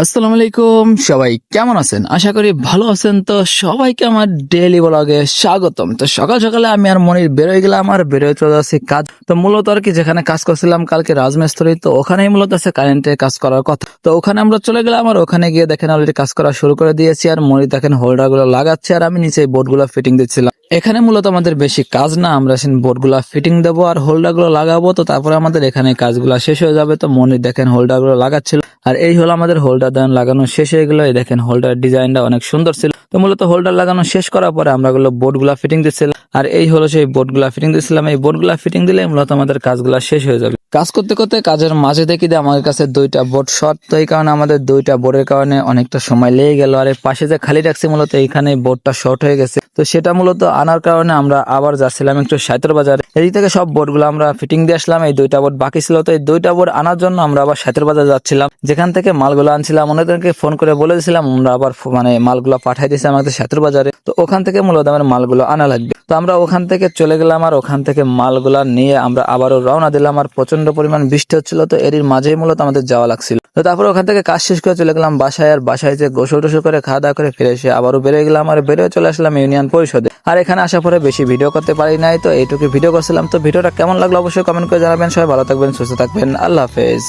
আসসালামু আলাইকুম, সবাই কেমন আছেন? আশা করি ভালো আছেন। তো সবাইকে আমার ডেইলি ব্লগে স্বাগতম। তো সকাল সকালে আমি আর মনির বেরোয় গেলাম আর বেরোয় চলে যাচ্ছি কাজ। তো মূলত আর কি যেখানে কাজ করছিলাম কালকে রাজমিস্ত্রি, তো ওখানেই মূলত আছে কারেন্টের কাজ করার কথা। তো ওখানে আমরা চলে গেলাম আর ওখানে গিয়ে দেখেন অলরেডি কাজ করা শুরু করে দিয়েছি আর মনির দেখেন হোল্ডার গুলো লাগাচ্ছে আর আমি নিচে বোর্ড গুলো ফিটিং দিচ্ছিলাম। এখানে মূলত আমাদের বেশি কাজ না, আমরা বোর্ড গুলা ফিটিং দেবো আর হোল্ডার গুলো লাগাবো। তো তারপরে আমাদের এখানে কাজগুলো শেষ হয়ে যাবে। তো মনির দেখেন হোল্ডার গুলো লাগাচ্ছিল আর এই হলো আমাদের হোল্ডার দেন লাগানো শেষ হয়ে গেল। এই দেখেন হোল্ডার ডিজাইনটা অনেক সুন্দর ছিল। তো মূলত হোল্ডার লাগানো শেষ করার পরে আমরা গুলো বোর্ড গুলা ফিটিং দিচ্ছিলাম আর এই হলো সেই বোর্ড গুলা ফিটিং দিচ্ছিলাম। এই বোর্ড গুলা ফিটিং দিলে মূলত আমাদের কাজগুলা শেষ হয়ে যাবে। কাজ করতে করতে কাজের মাঝে দেখি যে আমার কাছে দুইটা বোর্ড শর্ট, তো এই কারণে আমাদের দুইটা বোর্ডের কারণে অনেকটা সময় লেগে গেল। আর এর পাশে যে খালি রাখছি মূলত এইখানে বোর্ডটা শর্ট হয়ে গেছে। তো সেটা মূলত আনার কারণে আমরা আবার যাচ্ছিলাম একটু সাইতের বাজারে। এদিক থেকে সব বোর্ড গুলো আমরা ফিটিং দিয়ে আসলাম। এই দুইটা বোর্ড বাকি ছিল, তো এই দুইটা বোর্ড আনার জন্য আমরা আবার সাইতের বাজার যাচ্ছিলাম। যেখান থেকে মালগুলো আনছিলাম ওনাদেরকে ফোন করে বলে দিয়েছিলাম আমরা আবার মালগুলো পাঠাই দিয়েছি আমাদের সাইতের বাজারে। তো ওখান থেকে মূলত আমার মালগুলো আনা লাগবে। তো আমরা ওখান থেকে চলে গেলাম আর ওখান থেকে মালগুলা নিয়ে আমরা আবারও রওনা দিলাম। আর প্রচন্ড পরিমাণ বৃষ্টি হচ্ছিল, তো এরই মাঝেই মূলত আমাদের যাওয়া লাগছিল। তো তারপর ওখান থেকে কাজ শেষ করে চলে গেলাম বাসায়। আর বাসায় যে গোসল টোসল করে খাওয়া দাওয়া করে ফিরে এসে আবারও বেরিয়ে গেলাম আর বেরিয়ে চলে আসলাম ইউনিয়ন পরিষদে। আর এখানে আসার পরে বেশি ভিডিও করতে পারি নাই, তো এইটুকু ভিডিও করছিলাম। তো ভিডিওটা কেমন লাগলো অবশ্যই কমেন্ট করে জানাবেন। সবাই ভালো থাকবেন, সুস্থ থাকবেন, আল্লাহ হাফেজ।